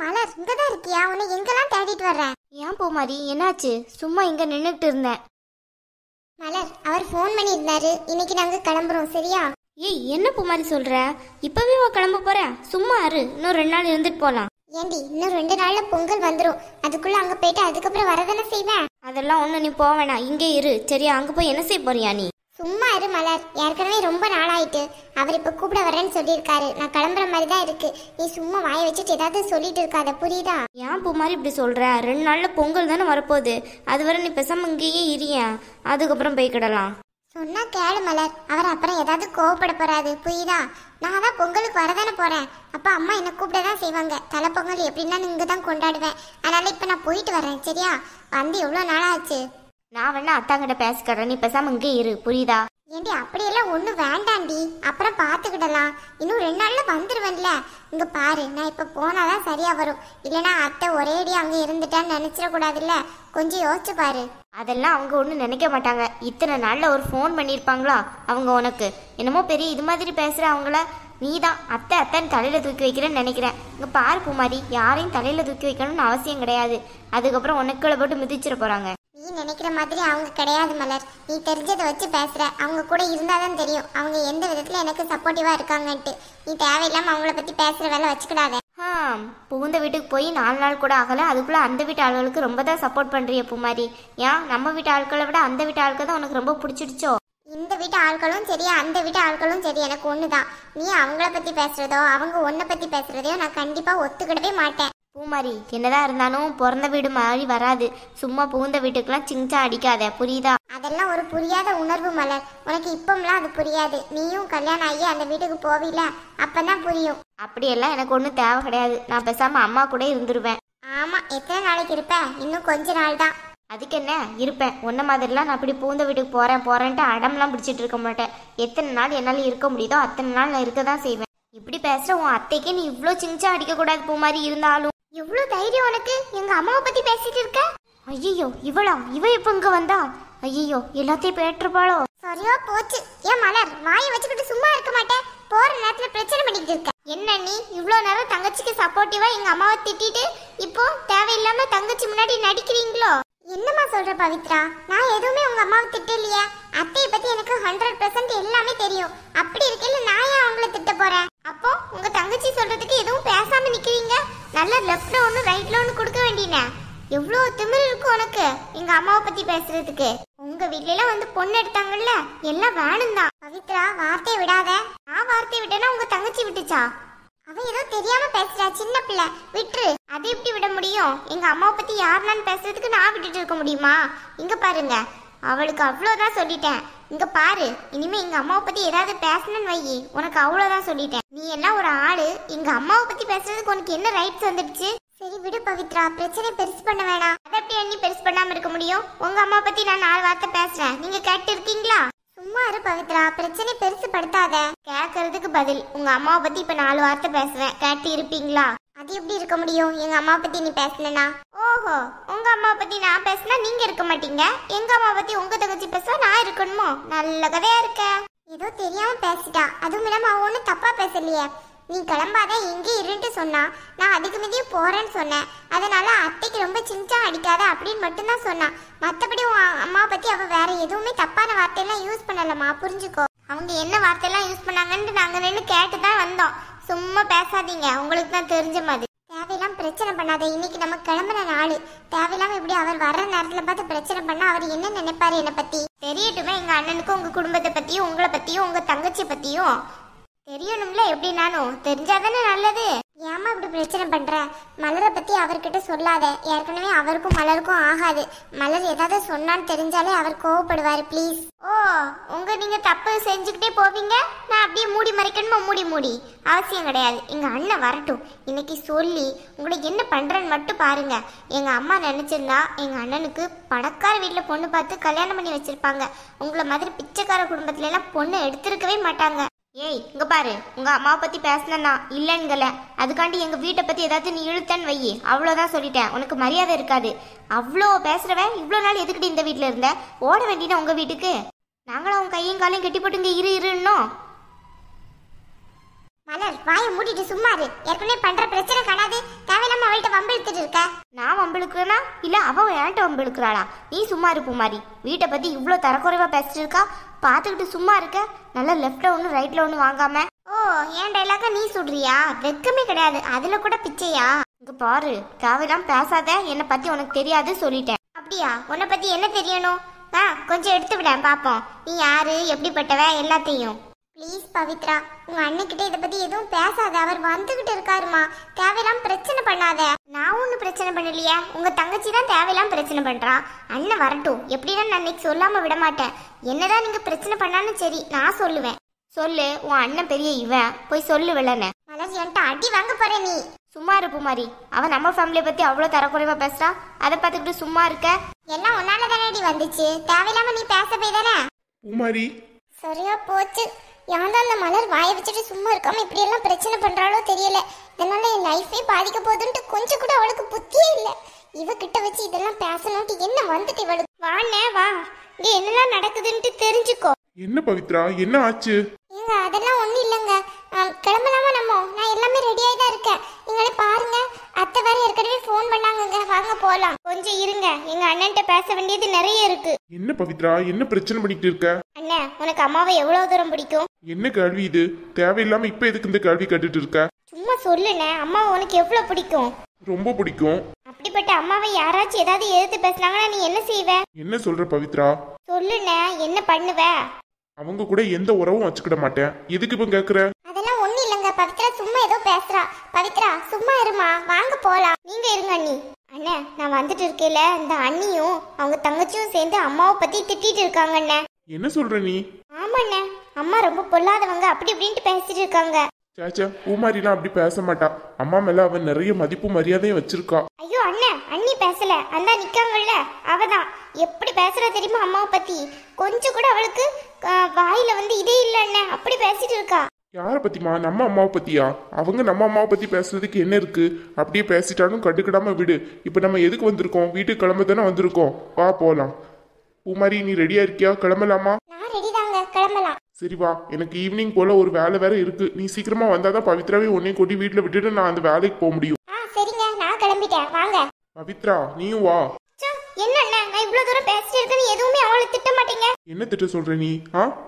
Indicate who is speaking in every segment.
Speaker 1: மலர் இங்கதான் இருக்கியா? உன்னை எங்கெல்லாம் தேடிட்டு வர்றேன்.
Speaker 2: ஏன் பூமாரி என்னாச்சு? சும்மா இங்க நின்னுட்டு இருந்தேன்.
Speaker 1: மலர் அவர் ஃபோன் பண்ணி இருந்தாரு, இன்னைக்கு நாங்க கிளம்புறோம் சரியா?
Speaker 2: ஏய் என்ன பூமாரி சொல்ற? இப்பவே கிளம்ப போற? சும்மா இரு, இன்னும் 2 நாள் இருந்துட்டு போலாம்.
Speaker 1: ஏண்டி இன்னும் 2 நாள்ல பொங்கல் வந்துரும், அதுக்குள்ள அங்க போயிட்டு அதுக்கப்புறம் வரதானே செய்வேன்.
Speaker 2: அதெல்லாம் ஒண்ணு நீ போவேணா, இங்கே இரு சரியா? அங்க போய் என்ன செய்ய போறியா நீ?
Speaker 1: சும்மா இரு மலர், ஏற்கனவே ரொம்ப நாளாயிட்டு. அவர் இப்ப கூப்பிட வரேன்னு சொல்லியிருக்காரு, நான் கிளம்புற மாதிரி தான் இருக்கு. நீ சும்மா வாயை வச்சுட்டு ஏதாவது சொல்லிட்டு இருக்காத, புரியுதா?
Speaker 2: ஏன் பூமாரி இப்படி சொல்ற? 2 நாள்ல பொங்கல் தானே வரப்போகுது, அதுவரை நீ பேசாம இங்கேயே இரியா, அதுக்கப்புறம் போய்க்கிடலாம்.
Speaker 1: சொன்னா கேளு மலர், அவர் அப்புறம் ஏதாவது கோவப்பட போறாது, புரியுதா? நான் தான் பொங்கலுக்கு வரதானே போறேன், அப்ப அம்மா என்ன கூப்பிட தான் செய்வாங்க. தலை பொங்கல் எப்படின்னா இங்க தான் கொண்டாடுவேன். அதனால இப்ப நான் போயிட்டு வரேன் சரியா? வந்து எவ்வளவு நாள் ஆச்சு.
Speaker 2: நான் வேணா அத்தாங்கிட்ட பேசிக்கிறேன், நீ பேசாம இங்கே இரு, புரியுதா?
Speaker 1: ஏண்டி அப்படியெல்லாம் ஒன்றும் வேண்டாண்டி, அப்புறம் பார்த்துக்கிடலாம். இன்னும் 2 நாள்ல வந்துடுவேன்ல. இங்க பாரு, நான் இப்ப போனாதான் சரியா வரும், இல்லைன்னா அத்தை ஒரேடி அங்க இருந்துட்டான்னு நினைச்சிடக்கூடாதுல்ல. கொஞ்சம் யோசிச்சு பாரு.
Speaker 2: அதெல்லாம் அவங்க ஒன்றும் நினைக்க மாட்டாங்க. இத்தனை நாளில் ஒரு ஃபோன் பண்ணியிருப்பாங்களா அவங்க உனக்கு? என்னமோ பெரிய இது மாதிரி பேசுகிற அவங்கள நீ தான் அத்தை அத்தைன்னு தலையில் தூக்கி வைக்கிறேன்னு நினைக்கிறேன். இங்கே பாரு பூமாரி, யாரையும் தலையில் தூக்கி வைக்கணும்னு அவசியம் கிடையாது. அதுக்கப்புறம் உனக்குள்ள போட்டு மிதிச்சிட போகிறாங்க.
Speaker 1: நீ நினைக்கிற மாதிரி அவங்க கிடையாது மலர், நீ தெரிஞ்சதை வச்சு பேசுற. அவங்க கூட இருந்தாதான் தெரியும் அவங்க எந்த விதத்துல எனக்கு சப்போர்ட்டிவா இருக்காங்கன்ட்டு. நீ தேவையில்லாம அவங்கள பத்தி பேசுற வேலை வச்சுக்கிடாத.
Speaker 2: புகுந்த வீட்டுக்கு போய் 4 நாள் கூட ஆகலை, அதுக்குள்ளே அந்த வீட்டு ஆளுகளுக்கு ரொம்ப தான் சப்போர்ட் பண்ணுறிய பூமாரி. ஏன் நம்ம வீட்டு ஆட்களை விட அந்த வீட்டு ஆட்கள் தான் உனக்கு ரொம்ப பிடிச்சிடுச்சோ?
Speaker 1: இந்த வீட்டு ஆட்களும் சரி அந்த வீட்டு ஆட்களும் சரி எனக்கு ஒண்ணுதான். நீ அவங்கள பத்தி பேசுறதோ அவங்க உன்னை பத்தி பேசுறதையோ நான் கண்டிப்பா ஒத்துக்கிடவே மாட்டேன்.
Speaker 2: பூமாரி, என்னதான் இருந்தாலும் பிறந்த வீடு மாதிரி வராது. சும்மா புகுந்த வீட்டுக்கெல்லாம் சிங்சா அடிக்காத, புரியுதா?
Speaker 1: அதெல்லாம் ஒரு புரியாத உணர்வு மலர், உனக்கு இப்பம்லாம் அது புரியாது. நீயும் கல்யாணம் ஆகி அந்த வீட்டுக்கு போவில, அப்பதான் புரியும்.
Speaker 2: அப்படியெல்லாம் எனக்கு ஒன்றும் தேவை கிடையாது. நான் பேசாம அம்மா கூட இருந்துருவேன்.
Speaker 1: ஆமா, எத்தனை நாளைக்கு இருப்ப? இன்னும் கொஞ்ச நாள் தான்.
Speaker 2: அதுக்கு என்ன, இருப்பேன். உன்ன மாதிரிலாம் நான் அப்படி பூந்த வீட்டுக்கு போறேன்ட்டு அடம்லாம் பிடிச்சிட்டு இருக்க மாட்டேன். எத்தனை நாள் என்னால் இருக்க முடியுதோ அத்தனை நாள் நான் இருக்க தான் செய்வேன். இப்படி பேசுற உன் அத்தைக்கே நீ இவ்வளோ சிங்சா அடிக்க கூடாது பூமாரி. இருந்தாலும்
Speaker 1: எவ்வளவு தைரியம் உனக்கு? எங்க அம்மாவை பத்தி பேசிட்டு இருக்க?
Speaker 2: ஐயோ, இவ எப்ப இங்க வந்தா? ஐயோ, எல்லாத்தையும் பேட்டுருப்பாளோ?
Speaker 1: சரியா போச்சு. ஏன் மலர், வாயை வச்சுக்கிட்டு சும்மா இருக்க மாட்டேன்? போற நேரத்துல பிரச்சனை பண்ணிட்டு இருக்க. என்ன நீ இவ்வளவு நேரம் தங்கச்சிக்கு சப்போர்ட்டிவா எங்க அம்மாவை திட்டிட்டு இப்போ தேவையில்லாம தங்கச்சி முன்னாடி நடிக்கிறீங்களோ? என்னம்மா சொல்ற பவித்ரா? நான் எதுவுமே உங்க அம்மாவை திட்டலையே. அத்தையை பத்தி எனக்கு 100% எல்லாமே தெரியும். அப்படி இருக்கல நான் ஏன் அவங்கள திட்ட போறேன்? அப்போ உங்க தங்கச்சி சொல்றதுக்கு எதுவும் பேசாம நிக்கிறீங்க. நல்ல லெஃப்ட்ல ஒண்ணு ரைட்ல ஒண்ணு கொடுக்க வேண்டியனே. எவ்வளவு திமிரு இருக்கு உனக்கு எங்க அம்மாவை பத்தி பேசுறதுக்கு. உங்க வீட்ல எல்லாம் வந்து பொண்ணு எடுத்தாங்கல்ல, எல்லாம் வேணும் தான். பவித்ரா, வார்த்தையை விடாத. நான் வார்த்தையை விட்டேன்னா உங்க தங்கச்சி விட்டுச்சா? அவ ஏதோ தெரியாம பேசுறா, சின்ன பிள்ளை, விட்டுரு. அது எப்படி விட முடியும்? எங்க அம்மாவை பத்தி யாருன்னு பேசுறதுக்கு நான் விட்டுட்டு இருக்க முடியுமா? இங்க பாருங்க, அவளுக்கு அவ்வளவுதான் சொல்லிட்டேன். இங்க பாரு, இனிமே எங்க அம்மாவை பத்தி ஏதாவது பேசணும்னு வை, உனக்கு அவ்வளவுதான் சொல்லிட்டேன். நீ எல்லாம் ஒரு ஆளு, எங்க அம்மாவை பத்தி பேசுறதுக்கு உனக்கு என்ன ரைட்ஸ் வந்துடுச்சு? சரி விடு பவித்ரா, பிரச்சனை பெருசு பண்ண வேணாம். அதை எப்படி அண்ணி பெருசு பண்ணாம இருக்க முடியும்? உங்க அம்மா பத்தி நான் 4 வார்த்தை பேசுறேன், நீங்க கேட்டு இருக்கீங்களா? சும்மா இரு பவித்ரா, பிரச்சனை பெருசு படுத்தாத. கேட்கறதுக்கு பதில் உங்க அம்மாவை பத்தி இப்ப 4 வார்த்தை பேசுவேன், கேட்டு இருப்பீங்களா? அது எப்படி இருக்க முடியும் எங்க அம்மா பத்தி நீ பேசலனா? ஓஹோ, உங்க அம்மா பத்தி நான் பேசினா நீங்க இருக்க மாட்டீங்க, எங்க அம்மா பத்தி உங்க தங்கச்சி பேச நான் இருக்கணுமோ? நல்ல கதையா இருக்க. ஏதோ தெரியாம பேசிட்டா, அதுவும் இல்லாம அவ ஒன்னும் தப்பா பேசலையே. நீ கிளம்பாத, இங்கே இருந்துட்டு சொன்னா, நான் அதுக்கு மீதியே போறேன்னு சொன்னேன். அதனால அத்தைக்கு ரொம்ப சிஞ்சா அடிக்காத அப்படின்னு மட்டும்தான் சொன்னான். மற்றபடி உன் அம்மா பத்தி அவ வேற எதுவுமே தப்பான வார்த்தையெல்லாம் யூஸ் பண்ணலம்மா, புரிஞ்சுக்கோ. அவங்க என்ன வார்த்தையெல்லாம் யூஸ் பண்ணாங்கன்னு நாங்க நின்று கேட்டு தான் வந்தோம். சும்மா பேசாதீங்க, உங்களுக்கு தான் தெரிஞ்ச மாதிரி. தேவையில்லாம பிரச்சனை பண்ணாத, இன்னைக்கு நம்ம கிளம்புற நாள். தேவையில்லாம இப்படி அவர் வர்ற நேரத்துல பார்த்து பிரச்சனை பண்ணா அவர் என்ன நினைப்பாரு என்னை பத்தி? தெரியட்டுமே எங்க அண்ணனுக்கும் உங்க குடும்பத்தை பத்தியும் உங்களை பத்தியும் உங்க தங்கச்சி பத்தியும் தெரியணும்ல. எப்படினாலும் தெரிஞ்சாதானே நல்லது. ஏமா இப்படி பிரச்சனை பண்ற? மலரை பத்தி அவர்கிட்ட சொல்லாத. ஏற்கனவே அவருக்கும் மலருக்கும் ஆகாது. மலர் ஏதாவது சொன்னான்னு தெரிஞ்சாலே அவர் கோவப்படுவாரு, ப்ளீஸ். ஓ, நீங்க தப்பு செஞ்சுக்கிட்டே போவீங்க, நான் அப்படியே மூடி மறைக்கணுமா? மூடி அவசியம் கிடையாது. எங்க அண்ணன் வரட்டும், இன்னைக்கு சொல்லி உங்களை என்ன பண்றேன்னு மட்டும் பாருங்க. எங்க அம்மா நினைச்சிருந்தா எங்க அண்ணனுக்கு பணக்கார வீட்டுல பொண்ணு பார்த்து கல்யாணம் பண்ணி வச்சிருப்பாங்க. உங்களை மாதிரி பிச்சைக்கார குடும்பத்துல எல்லாம் பொண்ணு எடுத்திருக்கவே மாட்டாங்க. ஏய், இங்க பாரு, உங்க அம்மாவை பத்தி பேசினா இல்லைங்கல, அதுக்காண்டி எங்க வீட்டை பத்தி ஏதாவது நீ இழுத்தன்னு வை, அவ்வளவுதான் சொல்லிட்டேன். உனக்கு மரியாதை இருக்காது. அவ்வளோ பேசுறவன் இவ்வளோ நாள் எதுக்கிட்டு இந்த வீட்டுல இருந்த? ஓட வேண்டியதான் உங்க வீட்டுக்கு. நாங்களும் உன் கையும் காலையும் கட்டி போட்டு இங்க இருன்னோம். மலர், வாயை மூடிட்டு சும்மா இரு. ஏற்கனவே பண்ற பிரச்சனை காணாது, தேவையில்லாம இருக்க?
Speaker 2: நான் வம்பிழுக்கிறேனா இல்லை அவன் என்கிட்ட வம்பிழுக்கிறாளா? நீ சும்மா இரு பூமாரி. வீட்டை பற்றி இவ்வளோ தரக்குறைவாக பேசிட்டு இருக்கா, பார்த்துக்கிட்டு சும்மா இருக்க. நல்லா லெஃப்டில் ஒன்று ரைட்டில் ஒன்று வாங்காம.
Speaker 1: ஓ, என் டைலாக நீ சொல்றியா? வெக்கமே கிடையாது, அதில் கூட பிச்சையா?
Speaker 2: இங்கே பாரு, தேவையெல்லாம் பேசாத. என்னை பற்றி உனக்கு தெரியாது சொல்லிட்டேன்.
Speaker 1: அப்படியா? உன்னை பற்றி என்ன தெரியணும்? கொஞ்சம் எடுத்து விட பார்ப்போம். நீ யாரு, எப்படிப்பட்டவ, எல்லாத்தையும். ப்ளீஸ் பவித்ரா, உங்க அண்ணன்கிட்ட இதை பத்தி எதுவும் பேசாத. அவர் வந்துகிட்டு இருக்காருமா. தேவையெல்லாம் பிரச்சனை பண்ணாத. நான் ஒன்றும் பிரச்சனை பண்ணலையே, உங்க தங்கச்சி தான் தேவையெல்லாம் பிரச்சனை பண்றா. அண்ணன் வரட்டும், எப்படின்னா நான் இன்னைக்கு சொல்லாம விட மாட்டேன். என்னதான் நீங்க பிரச்சனை பண்ணாலும் சரி, நான் சொல்லுவேன்.
Speaker 2: சொல்லு, உன் அண்ணன் பெரிய இவன், போய் சொல்லு வெள்ளன.
Speaker 1: மலர், என்கிட்ட அடி வாங்க போற நீ.
Speaker 2: சும்மா இரு பூமாரி. அவன் நம்ம ஃபேமிலியை பத்தி அவ்வளோ தரக்குறைவா பேசுறா, அதை பார்த்துக்கிட்டு சும்மா இருக்க.
Speaker 1: எல்லாம் உன்னால தானே வந்துச்சு, தேவையில்லாம நீ பேச போய் தானே.
Speaker 3: பூமாரி
Speaker 1: சரியா போச்சு. யான் தான் அந்த மலர் வாயை வச்சுட்டு சும்மா இருக்காம இப்படி எல்லாம் பிரச்சனை பண்றாளோ தெரியல. இதனால என் லைஃபே பாதிக்க போகுதுன்ட்டு கொஞ்சம் கூட அவளுக்கு புத்தியே இல்லை. இவகிட்ட வச்சு இதெல்லாம் பேசணும்ட்டு என்ன வந்துட்டு இவளுக்கு. வாண்ணே வா, இங்க என்னெல்லாம் நடக்குதுன்ட்டு தெரிஞ்சுக்கோ.
Speaker 3: என்ன பவித்ரா, என்ன ஆச்சு?
Speaker 1: ஏங்க அதெல்லாம் ஒண்ணும் இல்லைங்க. கிளம்பலாமா நம்ம? நான் எல்லாமே ரெடியாகி தான் இருக்கேன். நீங்களே பாருங்க, அத்தை வேற ஏற்கனவே ஃபோன் பண்ணாங்கங்க. வாங்க போலாம். கொஞ்சம் இருங்க, எங்க அண்ணன்ட்ட பேச வேண்டியது நிறைய இருக்கு.
Speaker 3: என்ன பவித்ரா, என்ன பிரச்சனை பண்ணிட்டு இருக்க?
Speaker 1: அண்ணே, உனக்கு அம்மாவை எவ்வளவு தூரம் பிடிக்கும்?
Speaker 3: என்ன கேள்வி இது? தேவையில்லாம இப்ப எதுக்கு இந்த கேள்வி கேட்டுட்டு இருக்க?
Speaker 1: சும்மா சொல்லுண்ணே, அம்மாவை உனக்கு எவ்வளவு பிடிக்கும்?
Speaker 3: ரொம்ப பிடிக்கும்.
Speaker 1: அப்படிப்பட்ட அம்மாவை யாராச்சும் ஏதாவது எதிர்த்து பேசினாங்கன்னா நீ என்ன செய்வ?
Speaker 3: என்ன சொல்ற பவித்ரா?
Speaker 1: சொல்லுண்ணே, என்ன பண்ணுவ?
Speaker 3: அவங்க கூட எந்த உறவும் வச்சுக்கிட மாட்டேன். எதுக்கு இப்ப கேக்குற?
Speaker 1: அதெல்லாம் ஒண்ணு இல்லங்க. பவித்ரா சும்மா ஏதோ பேசுறா. பவித்ரா சும்மா இருமா, வாங்க போலாம். நீங்க இருங்க அண்ணி. அண்ணே, நான் வந்துட்டு இருக்கேல, இந்த அண்ணியும் அவங்க தங்கச்சியும் சேர்ந்து அம்மாவை பத்தி திட்டிட்டு இருக்காங்க அண்ணே.
Speaker 3: என்ன சொல்ற நீ?
Speaker 1: ஆமாண்ணே, அம்மா ரொம்ப பொல்லாதவங்க அப்படி இப்படின்ட்டு பேசிட்டு இருக்காங்க.
Speaker 3: சேச்சா, பூமாரிலாம் அப்படி பேச மாட்டா. அம்மா மேல அவன் நிறைய மதிப்பு மரியாதையும் வச்சிருக்கா.
Speaker 1: ஐயோ அண்ணே, அண்ணி பேசல, அந்த நிக்காங்கல்ல அவதான். எப்படி பேசுறா தெரியுமா அம்மாவை பத்தி? கொஞ்சம் கூட அவளுக்கு வாயில இதே இல்ல அண்ணே, அப்படி பேசிட்டு இருக்கா.
Speaker 3: யார பத்திமா? நம்ம அம்மாவை பத்தியா? அவங்க நம்ம அம்மாவை பத்தி பேசுறதுக்கு என்ன இருக்கு? அப்படியே பேசிட்டாலும் கண்டுக்கிடாம விடு. இப்ப நம்ம எதுக்கு வந்திருக்கோம்? வீட்டுக்கு கிளம்ப தானே வந்திருக்கோம். வா போலாம். பூமாரி, நீ ரெடியா இருக்கியா? கிளம்பலாமா?
Speaker 1: நான் ரெடி தாங்க, கிளம்பலாம்.
Speaker 3: சரி வா, எனக்கு ஈவினிங் போல ஒரு வேலை வேற இருக்கு. நீ சீக்கிரமா வந்தாதான் பவித்ராவே உன்னையும் கொட்டி வீட்டுல விட்டுட்டு நான் அந்த வேலைக்கு போக முடியும்.
Speaker 1: சரிங்க, நான் கிளம்பிட்டேன், வாங்க.
Speaker 3: பவித்ரா, நீயும் வா.
Speaker 1: என்ன அண்ணா, நான் இவ்வளவு தூரம் பேசிட்டு இருக்கேன்னு எதுவுமே அவளை திட்ட மாட்டீங்க?
Speaker 3: என்ன திட்ட சொல்ற நீ?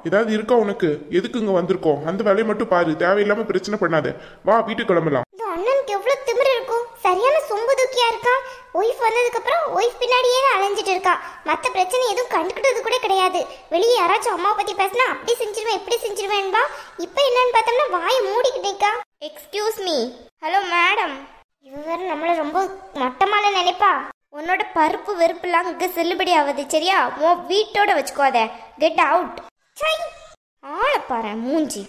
Speaker 3: ஏதாவது இருக்கா உனக்கு? எதுக்கு இங்க வந்திருக்கோம்? அந்த வேலையை மட்டும் பாரு, தேவையில்லாம பிரச்சனை பண்ணாத. வா, வீட்டுக்கு கிளம்பலாம்.
Speaker 1: இந்த அண்ணனுக்கு எவ்வளவு திமிரு இருக்கும். சரியான சொம்பு தூக்கியா இருக்கான். ஒய்ஃப் வந்ததுக்கு அப்புறம் ஒய்ஃப் பின்னாடியே அலைஞ்சிட்டு இருக்கான். மத்த பிரச்சனை எதுவும் கண்டுக்கிட்டது கூட கிடையாது. வெளியே யாராச்சும் அம்மாவை பத்தி பேசினா அப்படி செஞ்சிருவேன் இப்படி செஞ்சிருவேன்பா. இப்ப என்னன்னு பார்த்தோம்னா வாயை மூடிக்கிட்டு இருக்கா.
Speaker 2: Excuse me. Hello madam.
Speaker 1: இவ வேற நம்மள ரொம்ப மட்டமால நினைப்பா.
Speaker 2: உன்னோட பருப்பு வெறுப்புலாம் இங்கே செல்லுபடி ஆகுது, சரியா? உன் வீட்டோட வச்சுக்கோத. Get out. ஆளை பாரு மூஞ்சி.